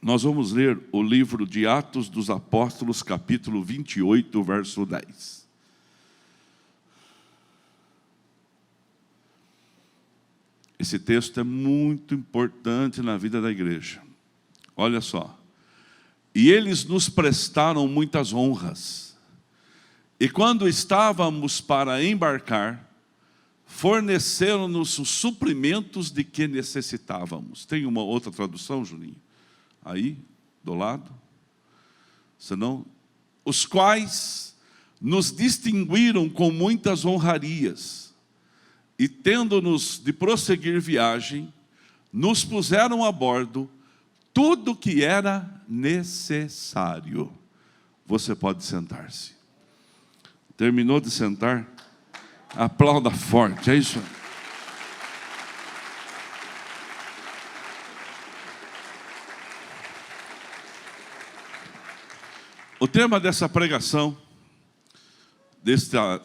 Nós vamos ler o livro de Atos dos Apóstolos, capítulo 28, verso 10. Esse texto é muito importante na vida da igreja. Olha só. E eles nos prestaram muitas honras. E quando estávamos para embarcar, forneceram-nos os suprimentos de que necessitávamos. Tem uma outra tradução, Juninho? Aí, do lado. Senão, os quais nos distinguiram com muitas honrarias, e tendo-nos de prosseguir viagem, nos puseram a bordo tudo que era necessário. Você pode sentar-se. Terminou de sentar? Aplauda forte, é isso? O tema dessa pregação,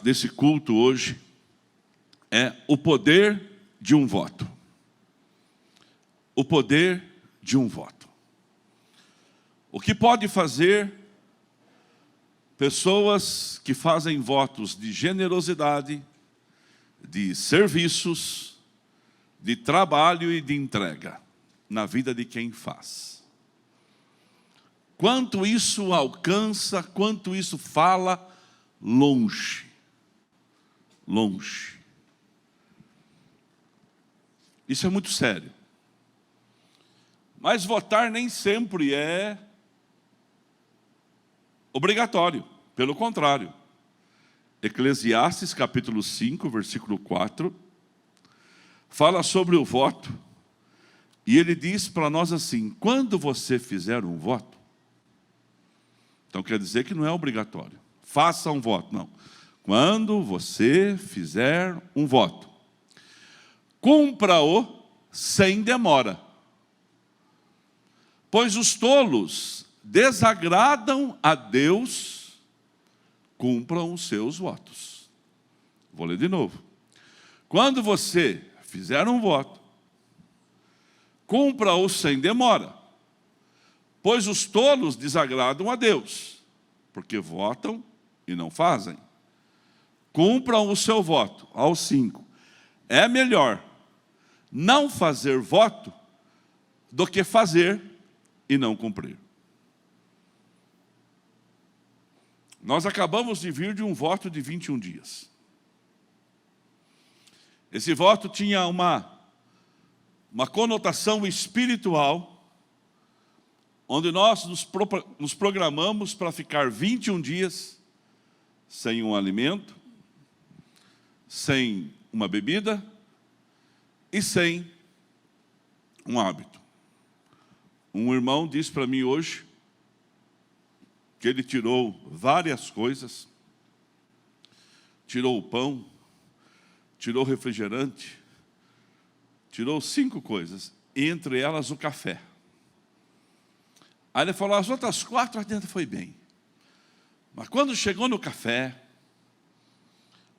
desse culto hoje, é o poder de um voto. O poder de um voto. O que pode fazer pessoas que fazem votos de generosidade, de serviços, de trabalho e de entrega na vida de quem faz. Quanto isso alcança, quanto isso fala longe. Longe. Isso é muito sério. Mas votar nem sempre é obrigatório. Pelo contrário. Eclesiastes capítulo 5, versículo 4, fala sobre o voto. E ele diz para nós assim: quando você fizer um voto, então quer dizer que não é obrigatório. Faça um voto, não. Quando você fizer um voto, cumpra-o sem demora. Pois os tolos desagradam a Deus, cumpram os seus votos. Vou ler de novo. Quando você fizer um voto, cumpra-o sem demora. Pois os tolos desagradam a Deus, porque votam e não fazem. Cumpram o seu voto. Ao 5. É melhor não fazer voto do que fazer e não cumprir. Nós acabamos de vir de um voto de 21 dias. Esse voto tinha uma conotação espiritual, onde nós nos programamos para ficar 21 dias sem um alimento, sem uma bebida e sem um hábito. Um irmão disse para mim hoje que ele tirou várias coisas, tirou o pão, tirou o refrigerante, tirou 5 coisas, entre elas o café. Aí ele falou, as outras 4 dentro foi bem. Mas quando chegou no café,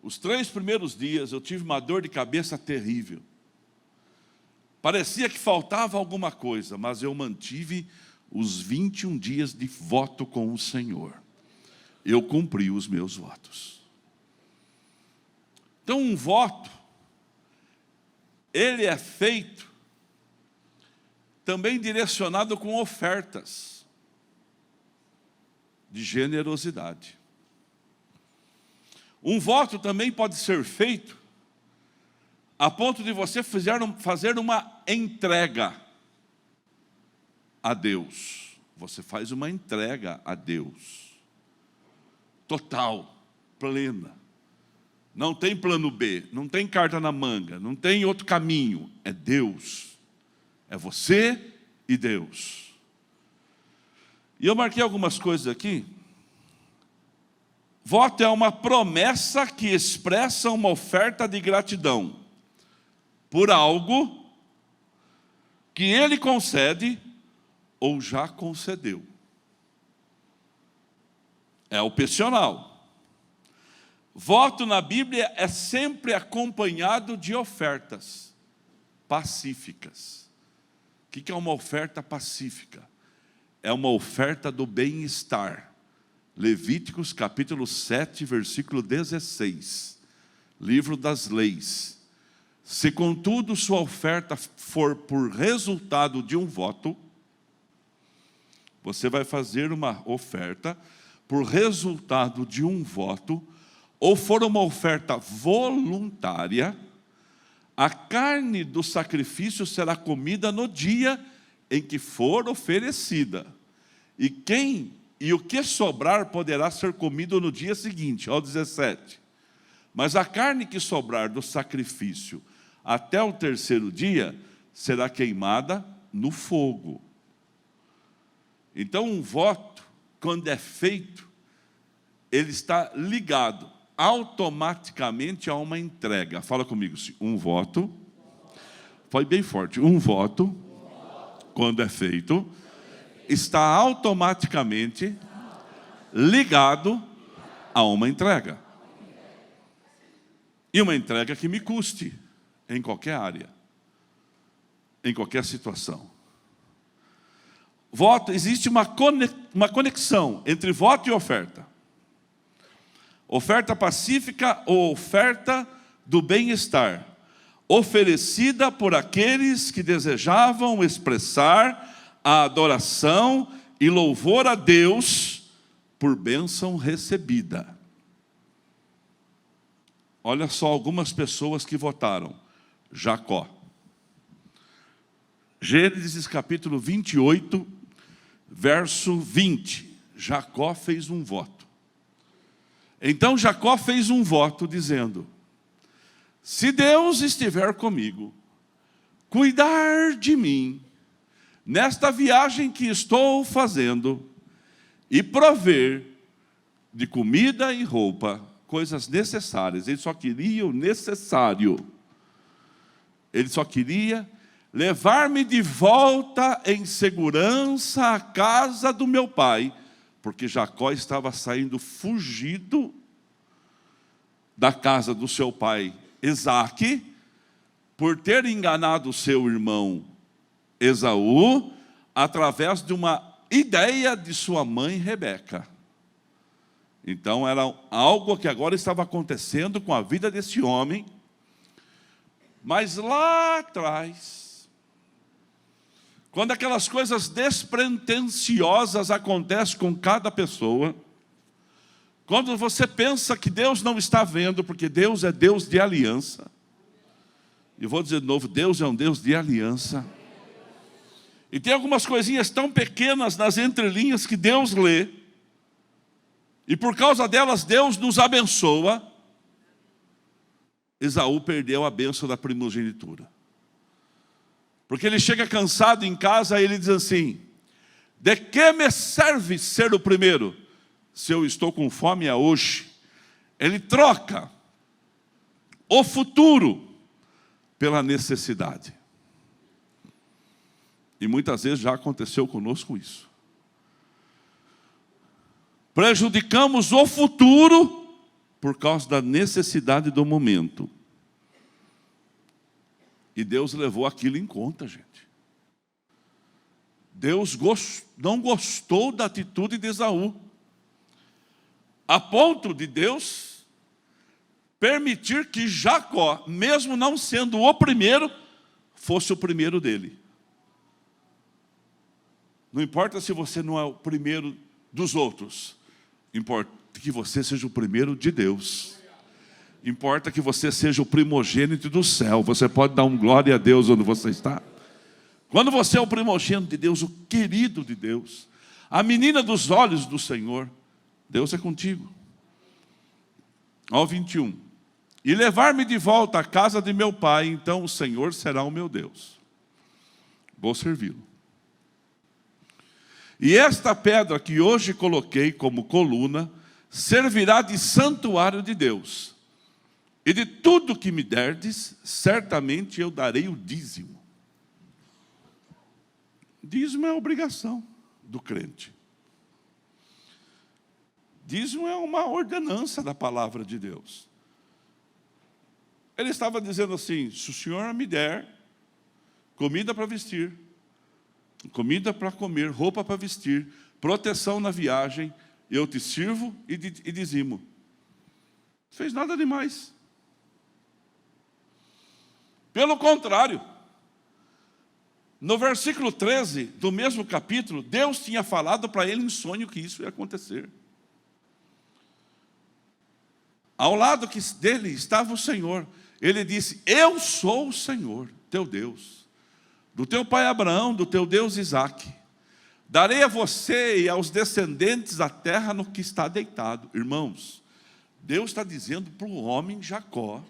os 3 primeiros dias eu tive uma dor de cabeça terrível. Parecia que faltava alguma coisa, mas eu mantive os 21 dias de voto com o Senhor. Eu cumpri os meus votos. Então um voto, ele é feito também direcionado com ofertas de generosidade. Um voto também pode ser feito a ponto de você fazer uma entrega a Deus. Você faz uma entrega a Deus. Total, plena. Não tem plano B, não tem carta na manga, não tem outro caminho. É Deus. É você e Deus. E eu marquei algumas coisas aqui. Voto é uma promessa que expressa uma oferta de gratidão por algo que Ele concede ou já concedeu. É opcional. Voto na Bíblia é sempre acompanhado de ofertas pacíficas. O que é uma oferta pacífica? é uma oferta do bem-estar. Levíticos capítulo 7, versículo 16. Livro das leis. Se contudo sua oferta for por resultado de um voto, você vai fazer uma oferta por resultado de um voto, ou for uma oferta voluntária, a carne do sacrifício será comida no dia em que for oferecida. E o que sobrar poderá ser comido no dia seguinte, ao 17. Mas a carne que sobrar do sacrifício até o terceiro dia será queimada no fogo. Então um voto, quando é feito, ele está ligado automaticamente a uma entrega. Fala comigo, um voto, foi bem forte, um voto, quando é feito, está automaticamente ligado a uma entrega. E uma entrega que me custe, em qualquer área, em qualquer situação. Voto, existe uma conexão entre voto e oferta. Oferta pacífica ou oferta do bem-estar, oferecida por aqueles que desejavam expressar a adoração e louvor a Deus por bênção recebida. Olha só algumas pessoas que votaram. Jacó. Gênesis capítulo 28, verso 20. Jacó fez um voto. Então Jacó fez um voto dizendo: se Deus estiver comigo, cuidar de mim, nesta viagem que estou fazendo, e prover de comida e roupa, coisas necessárias. Ele só queria o necessário. Ele só queria levar-me de volta em segurança à casa do meu pai, porque Jacó estava saindo fugido da casa do seu pai Isaque, por ter enganado seu irmão Esaú, através de uma ideia de sua mãe Rebeca. Então era algo que agora estava acontecendo com a vida desse homem. Mas lá atrás, quando aquelas coisas despretensiosas acontecem com cada pessoa, quando você pensa que Deus não está vendo, porque Deus é Deus de aliança, e vou dizer de novo, Deus é um Deus de aliança, e tem algumas coisinhas tão pequenas nas entrelinhas que Deus lê, e por causa delas Deus nos abençoa. Esaú perdeu a bênção da primogenitura. Porque ele chega cansado em casa e ele diz assim: de que me serve ser o primeiro, se eu estou com fome hoje? Ele troca o futuro pela necessidade. E muitas vezes já aconteceu conosco isso. Prejudicamos o futuro por causa da necessidade do momento. E Deus levou aquilo em conta, gente. Deus não gostou da atitude de Esaú, a ponto de Deus permitir que Jacó, mesmo não sendo o primeiro, fosse o primeiro dele. Não importa se você não é o primeiro dos outros, importa que você seja o primeiro de Deus. Importa que você seja o primogênito do céu. Você pode dar um glória a Deus onde você está? Quando você é o primogênito de Deus, o querido de Deus, a menina dos olhos do Senhor, Deus é contigo. Ao 21. E levar-me de volta à casa de meu pai, então o Senhor será o meu Deus. Vou servi-lo. E esta pedra que hoje coloquei como coluna, servirá de santuário de Deus. E de tudo que me derdes, certamente eu darei o dízimo. Dízimo é a obrigação do crente. Dízimo é uma ordenança da palavra de Deus. Ele estava dizendo assim: se o Senhor me der comida para vestir, comida para comer, roupa para vestir, proteção na viagem, eu te sirvo e dizimo. Não fez nada demais. Pelo contrário, no versículo 13 do mesmo capítulo, Deus tinha falado para ele em sonho que isso ia acontecer. Ao lado dele estava o Senhor. Ele disse, eu sou o Senhor, teu Deus, do teu pai Abraão, do teu Deus Isaque. Darei a você e aos descendentes a terra no que está deitado. Irmãos, Deus está dizendo para o homem Jacó,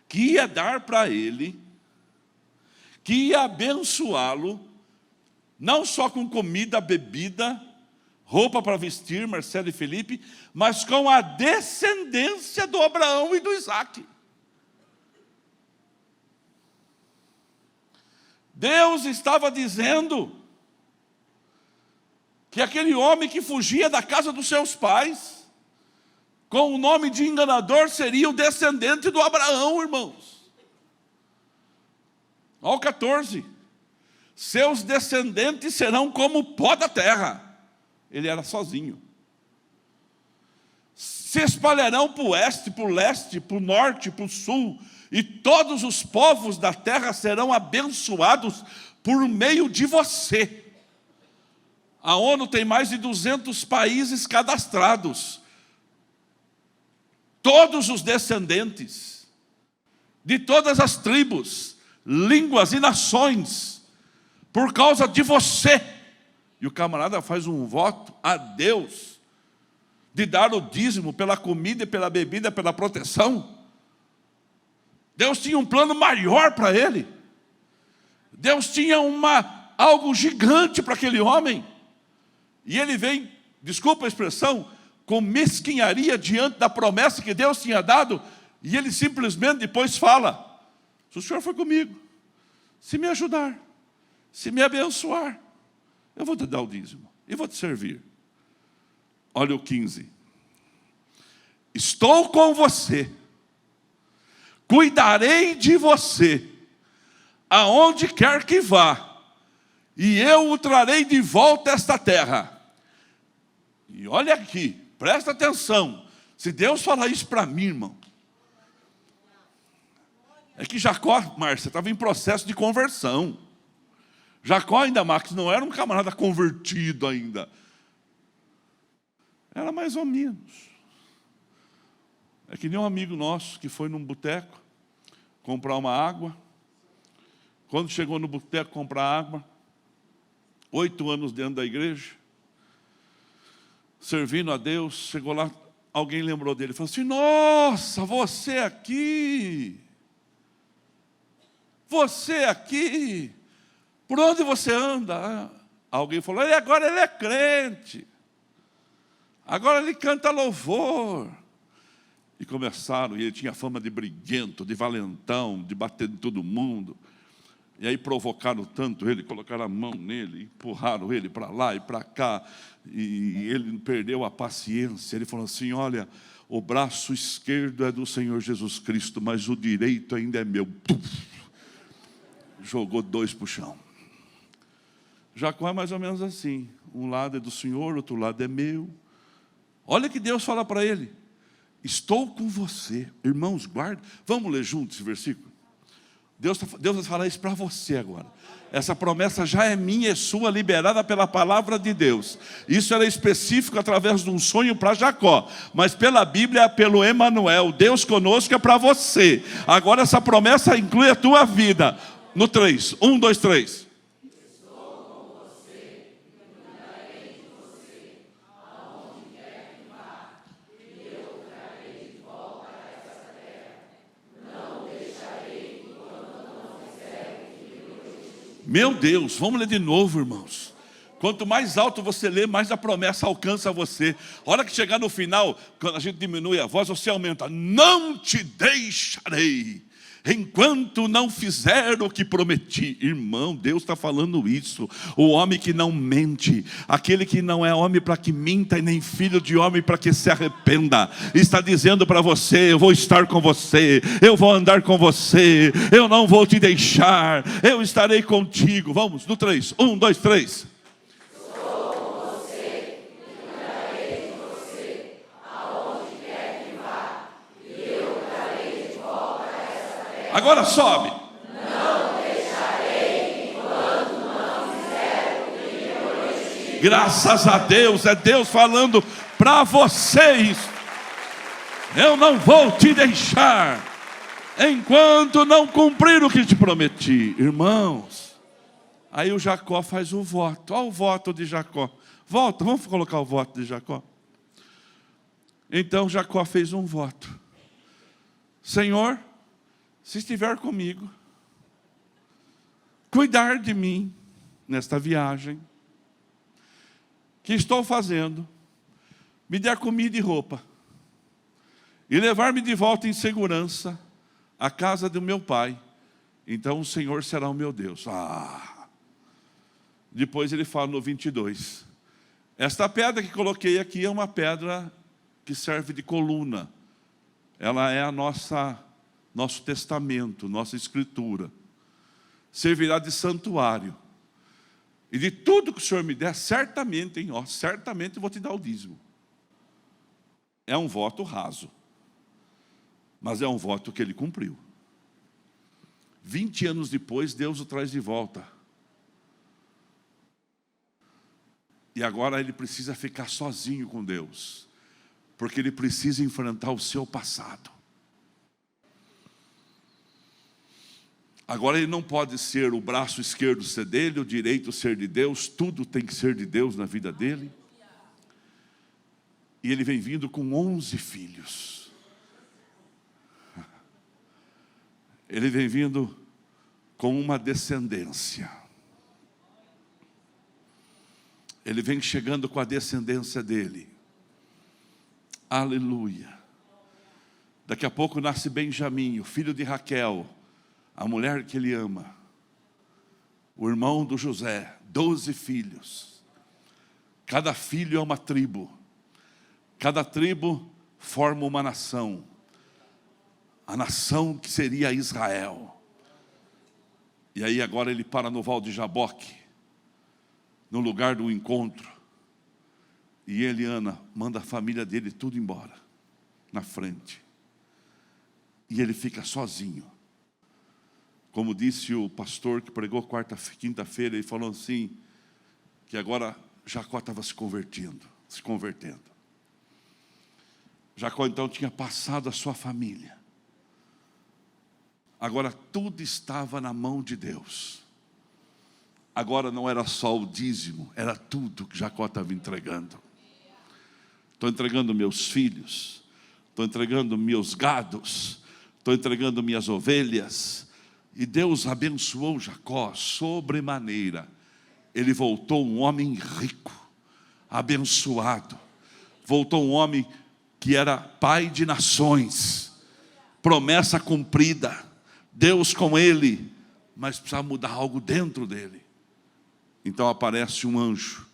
que ia dar para ele, que ia abençoá-lo, não só com comida, bebida, roupa para vestir, Marcelo e Felipe, mas com a descendência do Abraão e do Isaque. Deus estava dizendo que aquele homem que fugia da casa dos seus pais, com o nome de enganador, seria o descendente do Abraão, irmãos. Ao 14, seus descendentes serão como o pó da terra. Ele era sozinho. Se espalharão para o oeste, para o leste, para o norte, para o sul, e todos os povos da terra serão abençoados por meio de você. A ONU tem mais de 200 países cadastrados. Todos os descendentes de todas as tribos, línguas e nações, por causa de você. E o camarada faz um voto a Deus de dar o dízimo pela comida, pela bebida, pela proteção. Deus tinha um plano maior para ele. Deus tinha algo gigante para aquele homem. E ele vem, desculpa a expressão, com mesquinharia diante da promessa que Deus tinha dado, e ele simplesmente depois fala, se o Senhor for comigo, se me ajudar, se me abençoar, eu vou te dar o dízimo e vou te servir. Olha o 15. Estou com você, cuidarei de você, aonde quer que vá, e eu o trarei de volta a esta terra. E olha aqui, presta atenção, se Deus falar isso para mim, irmão, é que Jacó, Márcia, estava em processo de conversão. Jacó ainda, Max, não era um camarada convertido ainda. Era mais ou menos. É que nem um amigo nosso que foi num boteco comprar uma água. Quando chegou no boteco comprar água, 8 anos dentro da igreja, servindo a Deus, chegou lá, alguém lembrou dele, falou assim, nossa, você aqui, por onde você anda? Alguém falou, agora ele é crente, agora ele canta louvor. E começaram, e ele tinha fama de briguento, de valentão, de bater em todo mundo. E aí provocaram tanto ele, colocaram a mão nele, empurraram ele para lá e para cá. E ele perdeu a paciência. Ele falou assim, olha, o braço esquerdo é do Senhor Jesus Cristo, mas o direito ainda é meu. Jogou 2 para o chão. Jacó é mais ou menos assim. Um lado é do Senhor, outro lado é meu. Olha que Deus fala para ele. Estou com você. Irmãos, guarda. Vamos ler juntos esse versículo? Deus vai falar isso para você agora. Essa promessa já é minha e sua, liberada pela palavra de Deus. Isso era específico através de um sonho para Jacó. Mas pela Bíblia, pelo Emanuel, Deus conosco é para você. Agora essa promessa inclui a tua vida. No 3, 1, 2, 3. Meu Deus, vamos ler de novo, irmãos. Quanto mais alto você lê, mais a promessa alcança você. A hora que chegar no final, quando a gente diminui a voz, você aumenta. Não te deixarei. enquanto não fizer o que prometi. Irmão, Deus está falando isso. O homem que não mente, aquele que não é homem para que minta, e nem filho de homem para que se arrependa, está dizendo para você: eu vou estar com você, eu vou andar com você, eu não vou te deixar, eu estarei contigo. Vamos, no 3, 1, 2, 3. Agora sobe. Não deixarei enquanto não fizer o que me prometi. Graças a Deus, é Deus falando para vocês: eu não vou te deixar enquanto não cumprir o que te prometi. Irmãos, aí o Jacó faz o voto. Olha o voto de Jacó. Volta, vamos colocar o voto de Jacó. Então Jacó fez um voto: Senhor, se estiver comigo, cuidar de mim nesta viagem que estou fazendo, me der comida e roupa, e levar-me de volta em segurança à casa do meu pai, então o Senhor será o meu Deus. Depois ele fala no 22, esta pedra que coloquei aqui é uma pedra que serve de coluna, ela é a nosso testamento, nossa escritura, servirá de santuário, e de tudo que o Senhor me der, certamente, certamente eu vou te dar o dízimo. É um voto raso, mas é um voto que ele cumpriu. 20 anos depois, Deus o traz de volta, e agora ele precisa ficar sozinho com Deus, porque ele precisa enfrentar o seu passado. Agora ele não pode ser o braço esquerdo ser dele, o direito ser de Deus, tudo tem que ser de Deus na vida dele. E ele vem vindo com 11 filhos. Ele vem vindo com uma descendência. Ele vem chegando com a descendência dele. Aleluia. Daqui a pouco nasce Benjamim, o filho de Raquel, a mulher que ele ama, o irmão do José, 12 filhos. Cada filho é uma tribo. Cada tribo forma uma nação. A nação que seria Israel. E aí agora ele para no Val de Jaboque, no lugar do encontro. E Eliana manda a família dele tudo embora, na frente. E ele fica sozinho. Como disse o pastor que pregou quinta-feira, ele falou assim, que agora Jacó estava se convertendo. Jacó então tinha passado a sua família. Agora tudo estava na mão de Deus. Agora não era só o dízimo, era tudo que Jacó estava entregando. Estou entregando meus filhos, estou entregando meus gados, estou entregando minhas ovelhas. E Deus abençoou Jacó sobremaneira. Ele voltou um homem rico, abençoado. Voltou um homem que era pai de nações. Promessa cumprida. Deus com ele, mas precisava mudar algo dentro dele. Então aparece um anjo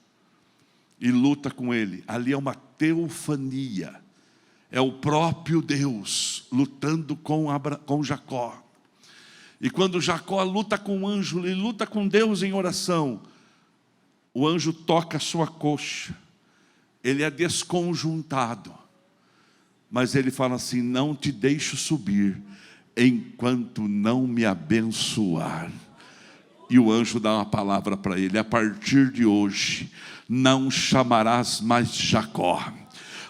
e luta com ele. Ali é uma teofania. É o próprio Deus lutando com Jacó. E quando Jacó luta com o anjo, ele luta com Deus em oração, o anjo toca a sua coxa, ele é desconjuntado, mas ele fala assim, não te deixo subir, enquanto não me abençoar. E o anjo dá uma palavra para ele, a partir de hoje, não chamarás mais Jacó,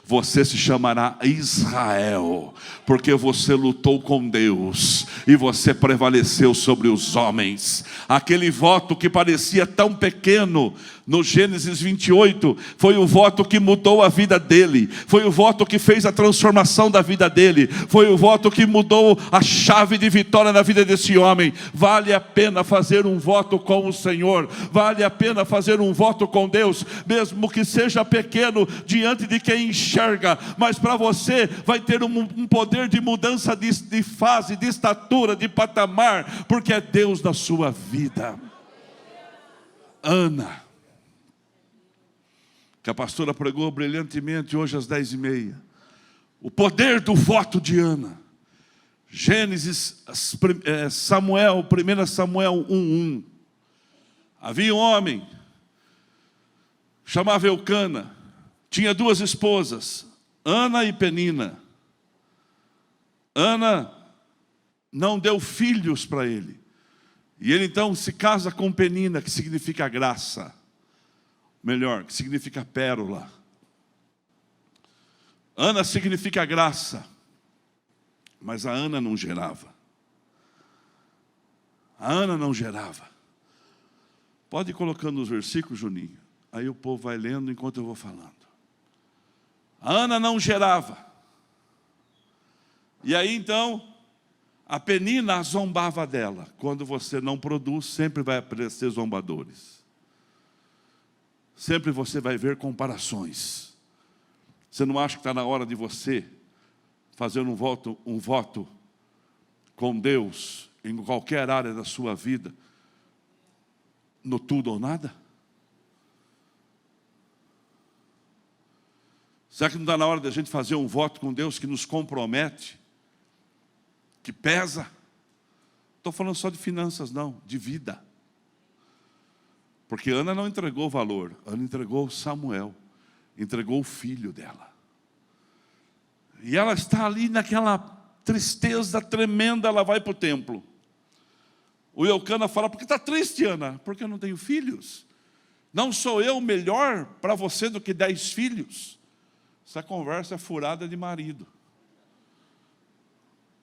você se chamará Israel, porque você lutou com Deus e você prevaleceu sobre os homens. Aquele voto que parecia tão pequeno no Gênesis 28, foi o voto que mudou a vida dele, foi o voto que fez a transformação da vida dele, foi o voto que mudou a chave de vitória na vida desse homem. Vale a pena fazer um voto com o Senhor, vale a pena fazer um voto com Deus, mesmo que seja pequeno diante de quem enxerga, mas para você vai ter um poder de mudança de fase, de estatura, estatura, de patamar, porque é Deus da sua vida. Ana, que a pastora pregou brilhantemente hoje às 10h30. O poder do voto de Ana. Gênesis, Samuel, 1 Samuel 1:1. Havia um homem, chamava Eucana, tinha 2 esposas, Ana e Penina. Ana não deu filhos para ele. E ele então se casa com Penina, que significa graça. Melhor, que significa pérola. Ana significa graça. Mas a Ana não gerava. A Ana não gerava. Pode ir colocando os versículos, Juninho. Aí o povo vai lendo enquanto eu vou falando. A Ana não gerava. E aí então, a Penina zombava dela. Quando você não produz, sempre vai aparecer zombadores. Sempre você vai ver comparações. Você não acha que está na hora de você fazer um voto com Deus em qualquer área da sua vida, no tudo ou nada? Será que não está na hora de a gente fazer um voto com Deus que nos compromete, que pesa? Estou falando só de finanças não, de vida. Porque Ana não entregou valor, Ana entregou Samuel, entregou o filho dela. E ela está ali naquela tristeza tremenda, ela vai para o templo. O Eucana fala, por que está triste, Ana? Porque eu não tenho filhos. Não sou eu melhor para você do que 10 filhos? Essa conversa é furada de marido.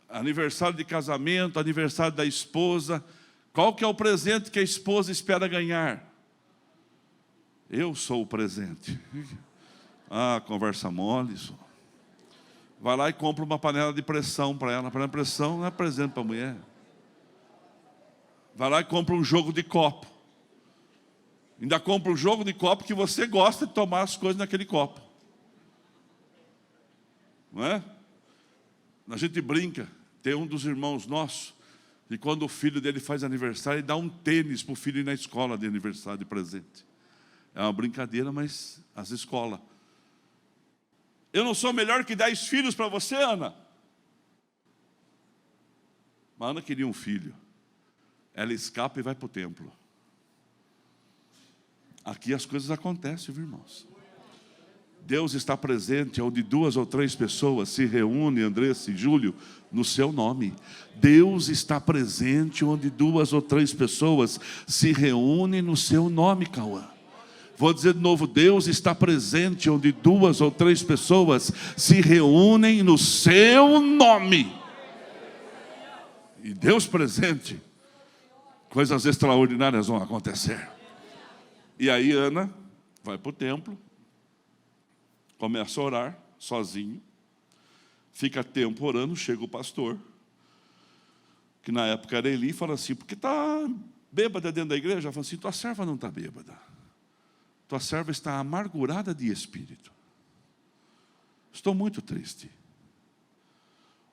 Aniversário de casamento, aniversário da esposa. Qual que é o presente que a esposa espera ganhar? Eu sou o presente. Ah, conversa mole isso. Vai lá e compra uma panela de pressão para ela. A panela de pressão não é presente para a mulher. Vai lá e compra um jogo de copo. Ainda compra um jogo de copo que você gosta de tomar as coisas naquele copo. Não é? A gente brinca. Tem um dos irmãos nossos, e quando o filho dele faz aniversário, ele dá um tênis para o filho ir na escola de aniversário, de presente. É uma brincadeira, mas as escolas. Eu não sou melhor que 10 filhos para você, Ana? Mas Ana queria um filho. Ela escapa e vai para o templo. Aqui as coisas acontecem, viu, irmãos? Deus está presente onde 2 ou 3 pessoas se reúnem, Andressa e Júlio, no seu nome. Deus está presente onde 2 ou 3 pessoas se reúnem no seu nome, Cauã. Vou dizer de novo, Deus está presente onde 2 ou 3 pessoas se reúnem no seu nome. E Deus presente, coisas extraordinárias vão acontecer. E aí Ana vai para o templo, começa a orar sozinho, fica tempo orando, chega o pastor, que na época era Eli, e fala assim, porque está bêbada dentro da igreja? Fala assim, tua serva não está bêbada. Tua serva está amargurada de espírito. Estou muito triste.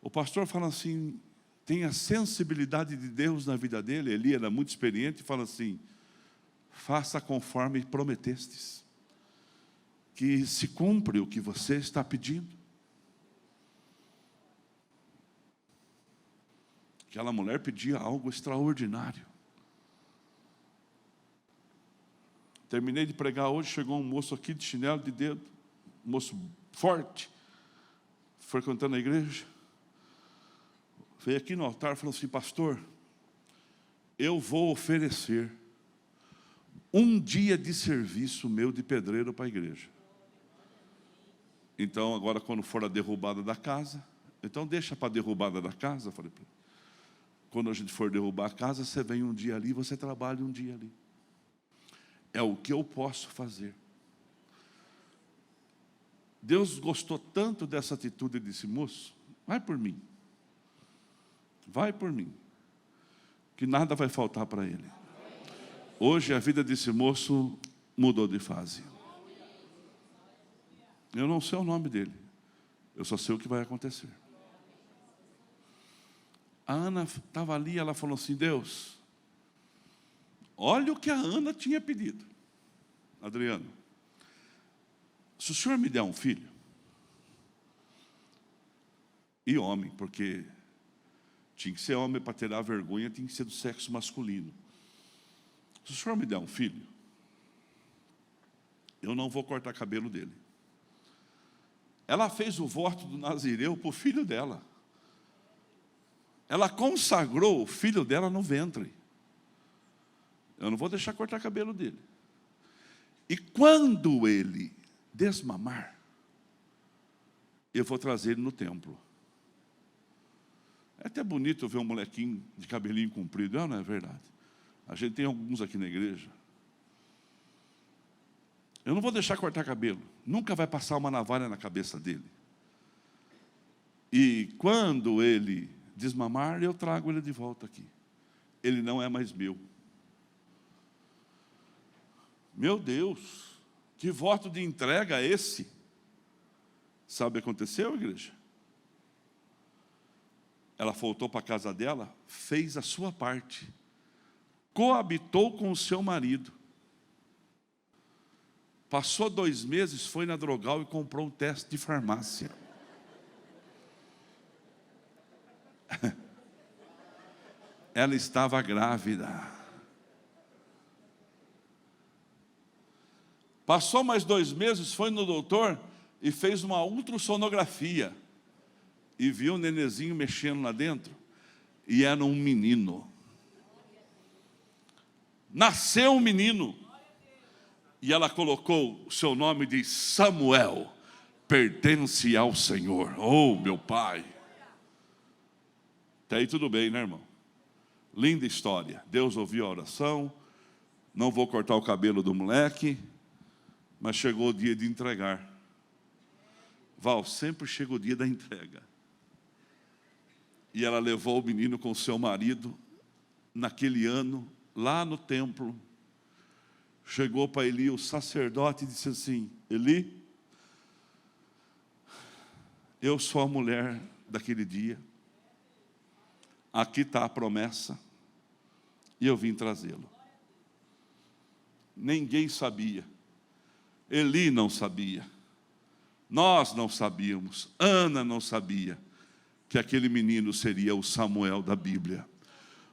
O pastor fala assim, tem a sensibilidade de Deus na vida dele. Eli era muito experiente e fala assim, faça conforme prometestes, que se cumpre o que você está pedindo. Aquela mulher pedia algo extraordinário. Terminei de pregar hoje, chegou um moço aqui de chinelo de dedo, um moço forte, frequentando a igreja. Veio aqui no altar e falou assim, pastor, eu vou oferecer um dia de serviço meu de pedreiro para a igreja. Então agora quando for a derrubada da casa, então deixa para a derrubada da casa, falei para ele. Quando a gente for derrubar a casa, você vem um dia ali, você trabalha um dia ali. É o que eu posso fazer. Deus gostou tanto dessa atitude desse moço, vai por mim. Vai por mim. Que nada vai faltar para ele. Hoje a vida desse moço mudou de fase. Eu não sei o nome dele. Eu só sei o que vai acontecer. A Ana estava ali, ela falou assim: Deus, olha o que a Ana tinha pedido. Adriano, se o senhor me der um filho, e homem, porque tinha que ser homem para ter a vergonha, tinha que ser do sexo masculino. Se o senhor me der um filho, eu não vou cortar cabelo dele. Ela fez o voto do Nazireu para o filho dela. Ela consagrou o filho dela no ventre. Eu não vou deixar cortar cabelo dele. E quando ele desmamar, eu vou trazer ele no templo. É até bonito ver um molequinho de cabelinho comprido, não é verdade? A gente tem alguns aqui na igreja. Eu não vou deixar cortar cabelo. Nunca vai passar uma navalha na cabeça dele. E quando ele desmamar, eu trago ele de volta aqui. Ele não é mais meu. Meu Deus, que voto de entrega é esse? Sabe o que aconteceu, igreja? Ela voltou para a casa dela, fez a sua parte, coabitou com o seu marido. Passou 2 meses, foi na Drogal e comprou um teste de farmácia. Ela estava grávida. Passou mais 2 meses, foi no doutor e fez uma ultrassonografia. E viu o nenenzinho mexendo lá dentro. E era um menino. Nasceu um menino. E ela colocou o seu nome de Samuel. Pertence ao Senhor. Oh, meu pai. Até aí tudo bem, né, irmão? Linda história. Deus ouviu a oração. Não vou cortar o cabelo do moleque. Mas chegou o dia de entregar. Val, sempre chega o dia da entrega. E ela levou o menino com seu marido, naquele ano, lá no templo. Chegou para Eli, o sacerdote, e disse assim: Eli, eu sou a mulher daquele dia. Aqui está a promessa. E eu vim trazê-lo. Ninguém sabia. Eli não sabia. Nós não sabíamos. Ana não sabia que aquele menino seria o Samuel da Bíblia.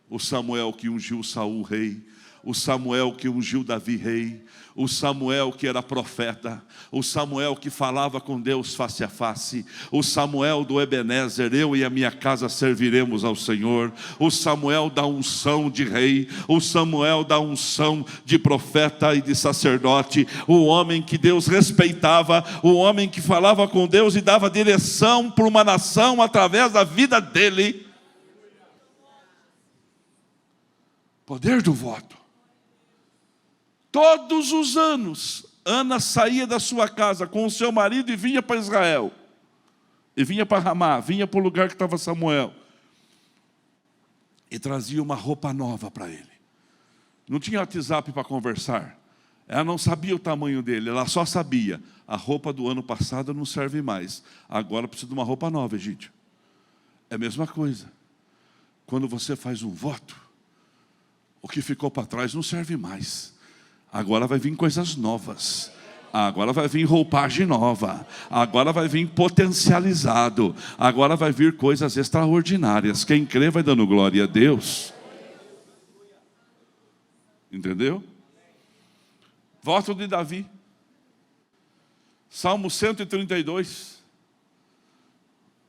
O Samuel que ungiu Saul rei. O Samuel que ungiu Davi rei. O Samuel que era profeta. O Samuel que falava com Deus face a face. O Samuel do Ebenezer, eu e a minha casa serviremos ao Senhor. O Samuel da unção de rei. O Samuel da unção de profeta e de sacerdote. O homem que Deus respeitava. O homem que falava com Deus e dava direção para uma nação através da vida dele. Poder do voto. Todos os anos, Ana saía da sua casa com o seu marido e vinha para Israel. E vinha para Ramá, vinha para o lugar que estava Samuel. E trazia uma roupa nova para ele. Não tinha WhatsApp para conversar. Ela não sabia o tamanho dele, ela só sabia: a roupa do ano passado não serve mais. Agora precisa de uma roupa nova, Egídio. É a mesma coisa. Quando você faz um voto, o que ficou para trás não serve mais. Agora vai vir coisas novas. Agora vai vir roupagem nova. Agora vai vir potencializado. Agora vai vir coisas extraordinárias. Quem crê vai dando glória a Deus. Entendeu? Voto de Davi. Salmo 132.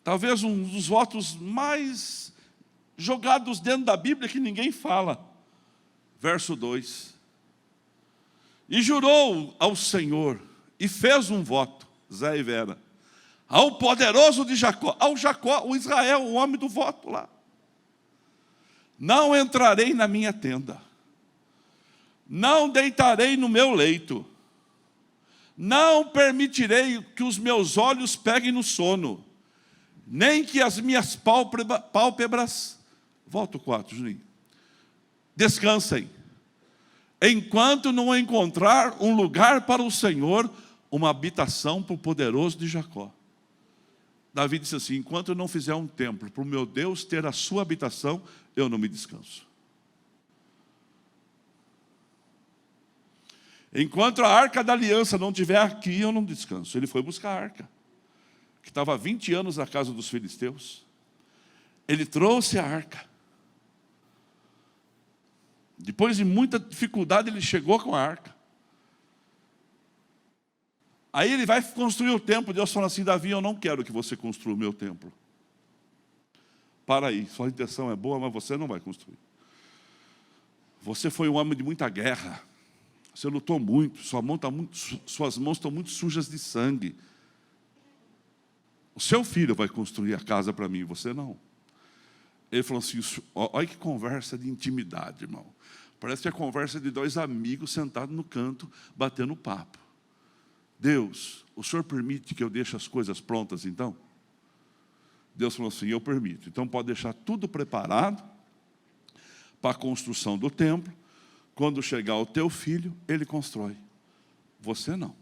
Talvez um dos votos mais jogados dentro da Bíblia que ninguém fala. Verso 2. E jurou ao Senhor, e fez um voto, Zé e Vera, ao poderoso de Jacó, ao Jacó, o Israel, o homem do voto lá. Não entrarei na minha tenda, não deitarei no meu leito, não permitirei que os meus olhos peguem no sono, nem que as minhas pálpebras, volta o 4, Juninho, descansem, enquanto não encontrar um lugar para o Senhor, uma habitação para o poderoso de Jacó. Davi disse assim: enquanto eu não fizer um templo para o meu Deus ter a sua habitação, eu não me descanso. Enquanto a arca da aliança não estiver aqui, eu não descanso. Ele foi buscar a arca, que estava há 20 anos na casa dos filisteus. Ele trouxe a arca. Depois de muita dificuldade, ele chegou com a arca. Aí ele vai construir o templo. Deus fala assim: Davi, eu não quero que você construa o meu templo. Para aí, sua intenção é boa, mas você não vai construir. Você foi um homem de muita guerra. Você lutou muito, suas mãos estão muito sujas de sangue. O seu filho vai construir a casa para mim, você não. Ele falou assim: olha que conversa de intimidade, irmão. Parece que é a conversa de dois amigos sentados no canto, batendo papo. Deus, o Senhor permite que eu deixe as coisas prontas então? Deus falou assim: eu permito. Então pode deixar tudo preparado para a construção do templo. Quando chegar o teu filho, ele constrói. Você não.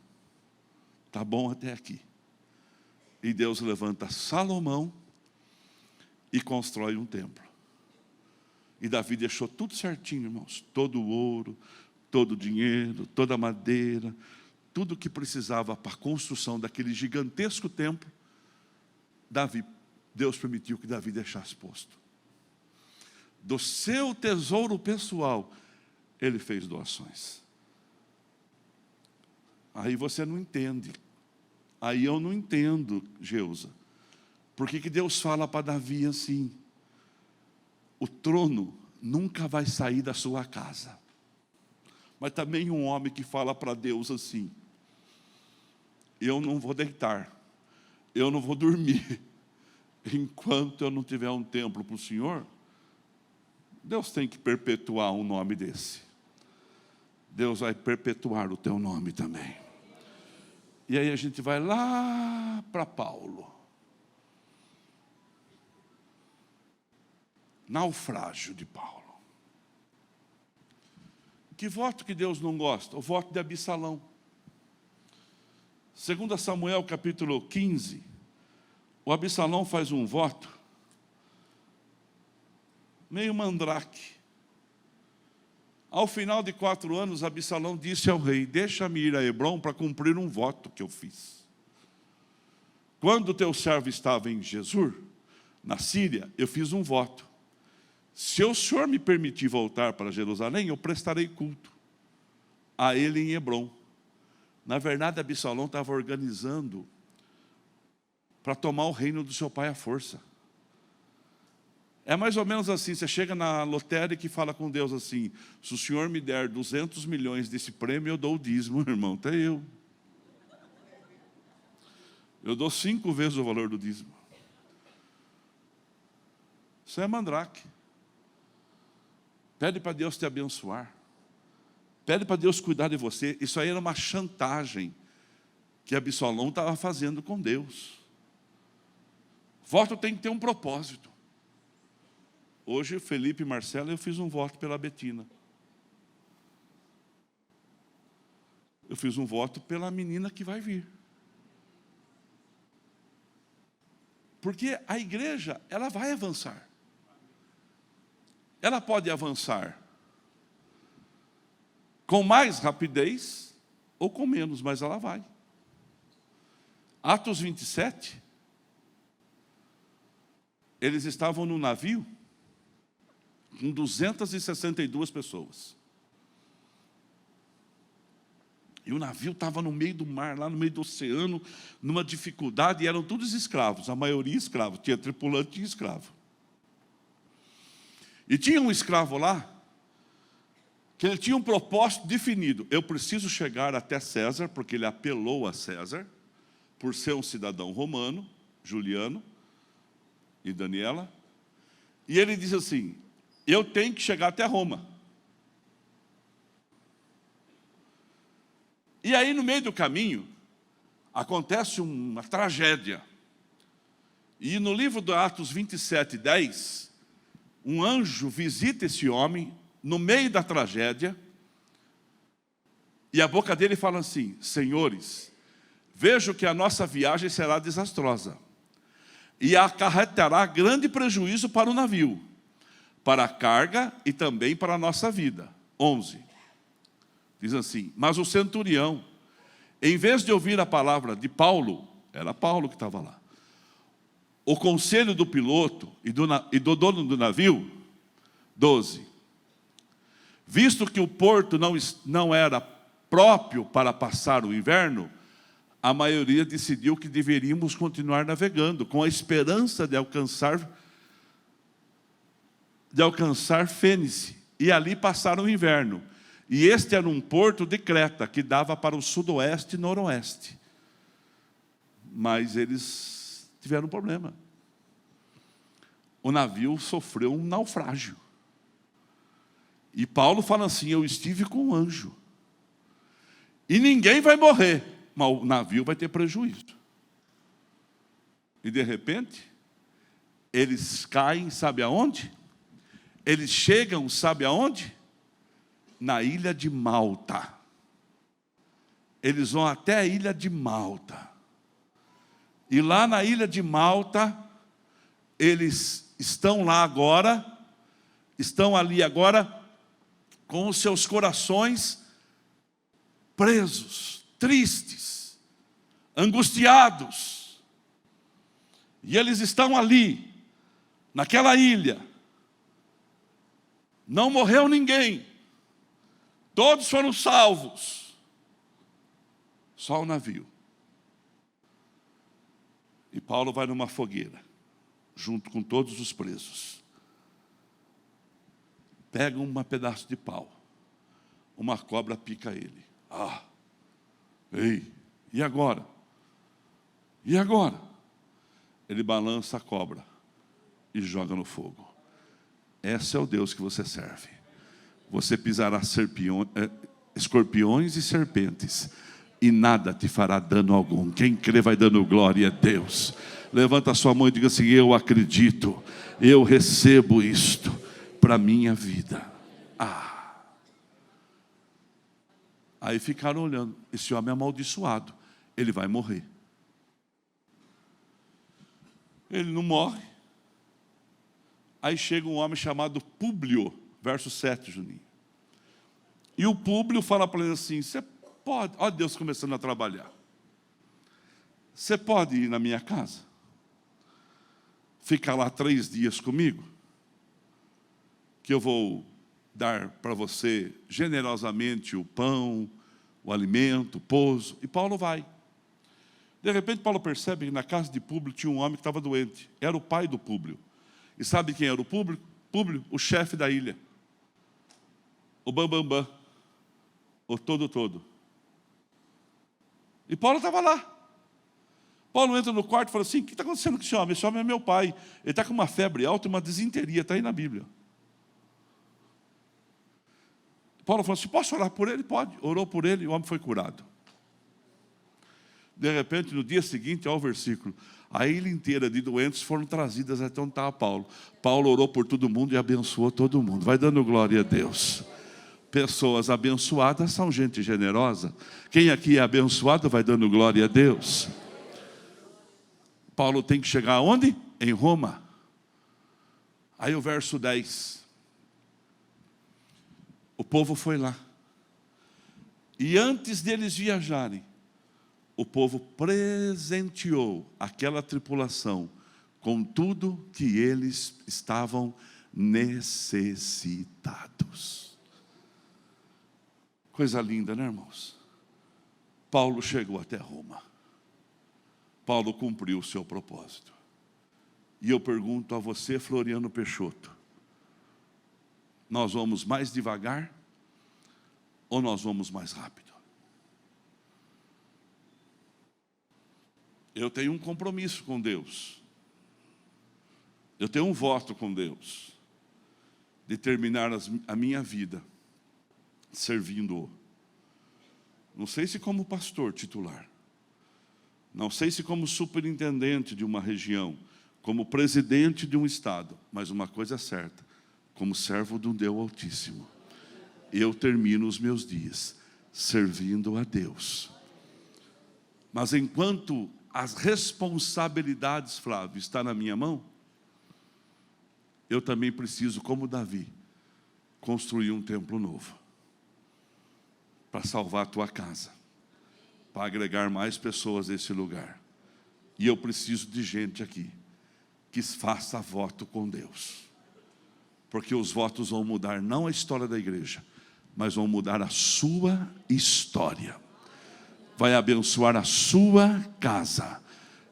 Está bom até aqui. E Deus levanta Salomão e constrói um templo. E Davi deixou tudo certinho, irmãos. Todo o ouro, todo o dinheiro, toda a madeira, tudo que precisava para a construção daquele gigantesco templo, Deus permitiu que Davi deixasse posto. Do seu tesouro pessoal, ele fez doações. Aí você não entende. Aí eu não entendo, Geusa. Por que Deus fala para Davi assim? O trono nunca vai sair da sua casa. Mas também um homem que fala para Deus assim: eu não vou deitar, eu não vou dormir, enquanto eu não tiver um templo para o Senhor. Deus tem que perpetuar um nome desse. Deus vai perpetuar o teu nome também. E aí a gente vai lá para Paulo. Naufrágio de Paulo. Que voto que Deus não gosta? O voto de Absalão. 2 Samuel capítulo 15, o Absalão faz um voto meio mandrake. Ao final de 4 anos, Absalão disse ao rei: deixa-me ir a Hebrom para cumprir um voto que eu fiz. Quando teu servo estava em Gesur, na Síria, eu fiz um voto. Se o Senhor me permitir voltar para Jerusalém, eu prestarei culto a ele em Hebrom. Na verdade, Absalão estava organizando para tomar o reino do seu pai à força. É mais ou menos assim: você chega na lotérica e fala com Deus assim: se o Senhor me der 200 milhões desse prêmio, eu dou o dízimo, irmão. Até eu dou 5 vezes o valor do dízimo. Isso é mandrake. Pede para Deus te abençoar. Pede para Deus cuidar de você. Isso aí era uma chantagem que Absalão estava fazendo com Deus. Voto tem que ter um propósito. Hoje, Felipe e Marcela, eu fiz um voto pela Betina. Eu fiz um voto pela menina que vai vir. Porque a igreja, ela vai avançar. Ela pode avançar com mais rapidez ou com menos, mas ela vai. Atos 27, eles estavam no navio com 262 pessoas. E o navio estava no meio do mar, lá no meio do oceano, numa dificuldade, e eram todos escravos, a maioria escravos, tinha tripulante e escravo. E tinha um escravo lá, que ele tinha um propósito definido: eu preciso chegar até César, porque ele apelou a César, por ser um cidadão romano, Juliano e Daniela, e ele diz assim: eu tenho que chegar até Roma. E aí, no meio do caminho, acontece uma tragédia. E no livro do Atos 27, 10, um anjo visita esse homem no meio da tragédia, e a boca dele fala assim: senhores, vejo que a nossa viagem será desastrosa. e acarretará grande prejuízo para o navio, para a carga e também para a nossa vida. 11. Diz assim: mas o centurião, em vez de ouvir a palavra de Paulo, era Paulo que estava lá, o conselho do piloto e do dono do navio, 12. Visto que o porto não era próprio para passar o inverno, a maioria decidiu que deveríamos continuar navegando, com a esperança de alcançar Fênice, e ali passar o inverno. E este era um porto de Creta, que dava para o sudoeste e noroeste. Mas eles tiveram um problema. O navio sofreu um naufrágio. E Paulo fala assim: eu estive com um anjo. E ninguém vai morrer, mas o navio vai ter prejuízo. E de repente, eles caem, sabe aonde? Eles chegam, sabe aonde? Na ilha de Malta. Eles vão até a ilha de Malta. E lá na ilha de Malta, eles estão lá agora, estão ali agora, com os seus corações presos, tristes, angustiados. E eles estão ali, naquela ilha. Não morreu ninguém. Todos foram salvos. Só o navio. E Paulo vai numa fogueira, junto com todos os presos. Pega um pedaço de pau. Uma cobra pica ele. E agora? E agora? Ele balança a cobra e joga no fogo. Esse é o Deus que você serve. Você pisará escorpiões e serpentes, e nada te fará dano algum. Quem crê vai dando glória a Deus. Levanta a sua mão e diga assim: eu acredito, eu recebo isto para a minha vida. Aí ficaram olhando: esse homem é amaldiçoado, ele vai morrer. Ele não morre. Aí chega um homem chamado Públio, verso 7, Juninho. E o Públio fala para ele assim: você pode, olha Deus começando a trabalhar. Você pode ir na minha casa? Ficar lá 3 dias comigo? Que eu vou dar para você generosamente o pão, o alimento, o pouso. E Paulo vai. De repente Paulo percebe que na casa de Públio tinha um homem que estava doente. Era o pai do Públio. E sabe quem era o Públio? Públio, o chefe da ilha. O bambambam. O todo. E Paulo estava lá. Paulo entra no quarto e fala assim: o que está acontecendo com esse homem? Esse homem é meu pai. Ele está com uma febre alta e uma disenteria. Está aí na Bíblia. Paulo falou assim: posso orar por ele? Pode. Orou por ele e o homem foi curado. De repente, no dia seguinte, olha o versículo: a ilha inteira de doentes foram trazidas até onde estava Paulo. Paulo orou por todo mundo e abençoou todo mundo. Vai dando glória a Deus. Pessoas abençoadas são gente generosa. Quem aqui é abençoado vai dando glória a Deus. Paulo tem que chegar aonde? Em Roma. Aí o verso 10. O povo foi lá. E antes deles viajarem, o povo presenteou aquela tripulação com tudo que eles estavam necessitados. Coisa linda, né, irmãos? Paulo chegou até Roma. Paulo cumpriu o seu propósito. E eu pergunto a você, Floriano Peixoto: nós vamos mais devagar ou nós vamos mais rápido? Eu tenho um compromisso com Deus. Eu tenho um voto com Deus de terminar a minha vida servindo-o. Não sei se como pastor titular, não sei se como superintendente de uma região, como presidente de um estado, mas uma coisa é certa: como servo do Deus Altíssimo, eu termino os meus dias servindo a Deus. Mas enquanto as responsabilidades, Flávio, estão na minha mão, eu também preciso, como Davi, construir um templo novo, para salvar a tua casa, para agregar mais pessoas a esse lugar. E eu preciso de gente aqui, que faça voto com Deus, porque os votos vão mudar não a história da igreja, mas vão mudar a sua história, vai abençoar a sua casa,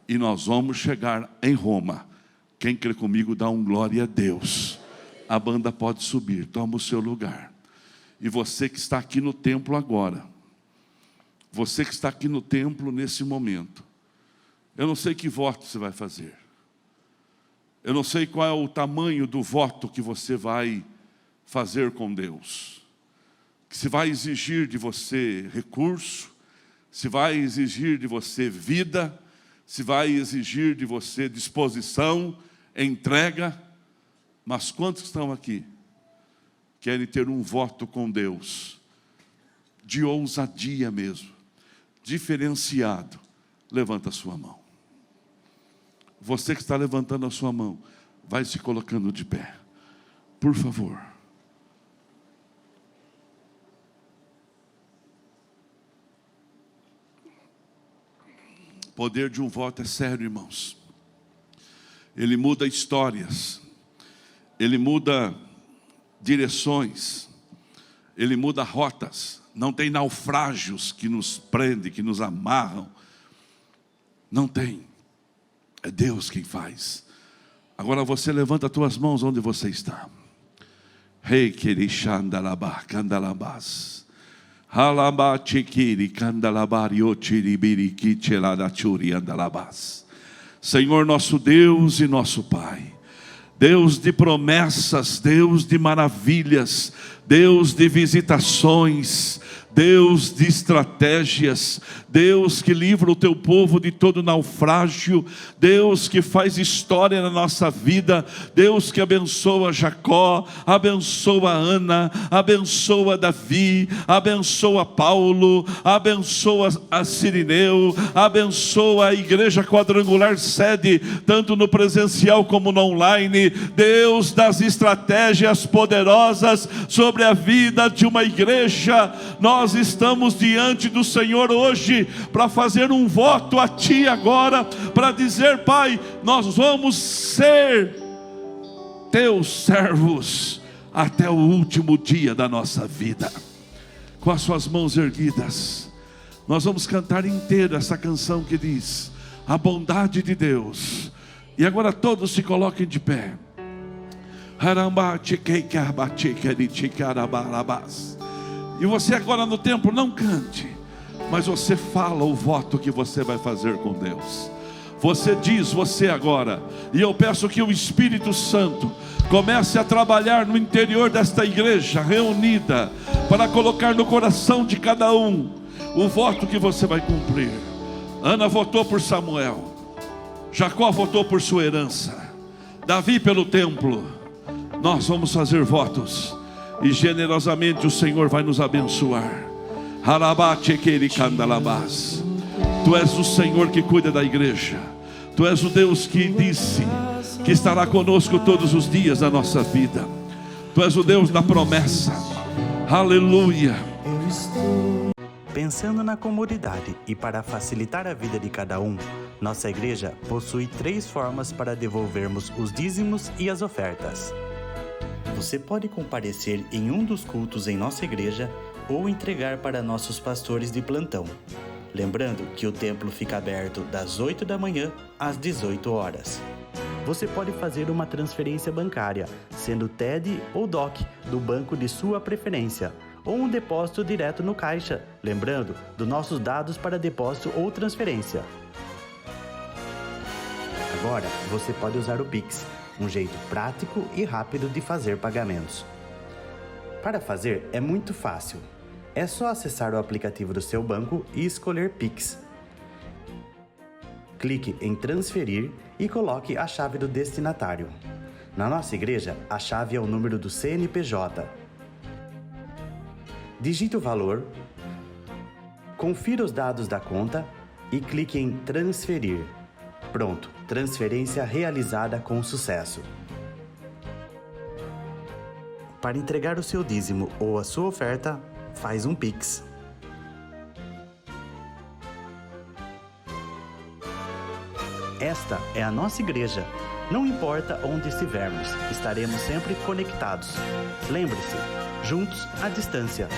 e nós vamos chegar em Roma. Quem crê comigo, dá um glória a Deus. A banda pode subir, toma o seu lugar. E você que está aqui no templo agora, você que está aqui no templo nesse momento, eu não sei que voto você vai fazer, eu não sei qual é o tamanho do voto que você vai fazer com Deus, que se vai exigir de você recurso, se vai exigir de você vida, se vai exigir de você disposição, entrega. Mas quantos estão aqui querem ter um voto com Deus, de ousadia mesmo, diferenciado? Levanta a sua mão. Você que está levantando a sua mão, vai se colocando de pé, por favor. O poder de um voto é sério, irmãos. Ele muda histórias, ele muda direções, ele muda rotas. Não tem naufrágios que nos prendem, que nos amarram. Não tem. É Deus quem faz. Agora você levanta as tuas mãos onde você está. Rei Kirishandalabá, Candalabás. Halabá Chikiri, Candalabario, Chiribiri, Kicheladachuri, Andalabás. Senhor nosso Deus e nosso Pai, Deus de promessas, Deus de maravilhas, Deus de visitações, Deus de estratégias, Deus que livra o teu povo de todo naufrágio, Deus que faz história na nossa vida, Deus que abençoa Jacó, abençoa Ana, abençoa Davi, abençoa Paulo, abençoa a Cirineu, abençoa a igreja quadrangular sede, tanto no presencial como no online. Deus das estratégias poderosas sobre a vida de uma igreja. Nós estamos diante do Senhor hoje para fazer um voto a Ti agora, para dizer: Pai, nós vamos ser Teus servos até o último dia da nossa vida. Com as suas mãos erguidas, nós vamos cantar inteira essa canção que diz: a bondade de Deus. E agora todos se coloquem de pé. E você agora no templo não cante, mas você fala o voto que você vai fazer com Deus. Você diz, você agora. E eu peço que o Espírito Santo comece a trabalhar no interior desta igreja reunida, para colocar no coração de cada um o voto que você vai cumprir. Ana votou por Samuel, Jacó votou por sua herança, Davi pelo templo. Nós vamos fazer votos, e generosamente o Senhor vai nos abençoar. Tu és o Senhor que cuida da igreja. Tu és o Deus que disse que estará conosco todos os dias da nossa vida. Tu és o Deus da promessa. Aleluia. Pensando na comunidade e para facilitar a vida de cada um, nossa igreja possui 3 formas para devolvermos os dízimos e as ofertas. Você pode comparecer em um dos cultos em nossa igreja ou entregar para nossos pastores de plantão. Lembrando que o templo fica aberto das 8 da manhã às 18 horas. Você pode fazer uma transferência bancária, sendo TED ou DOC, do banco de sua preferência, ou um depósito direto no caixa, lembrando dos nossos dados para depósito ou transferência. Agora, você pode usar o Pix, um jeito prático e rápido de fazer pagamentos. Para fazer é muito fácil. É só acessar o aplicativo do seu banco e escolher Pix. Clique em transferir e coloque a chave do destinatário. Na nossa igreja, a chave é o número do CNPJ. Digite o valor, confira os dados da conta e clique em Transferir. Pronto, transferência realizada com sucesso. Para entregar o seu dízimo ou a sua oferta, faz um Pix. Esta é a nossa igreja. Não importa onde estivermos, estaremos sempre conectados. Lembre-se, juntos à distância.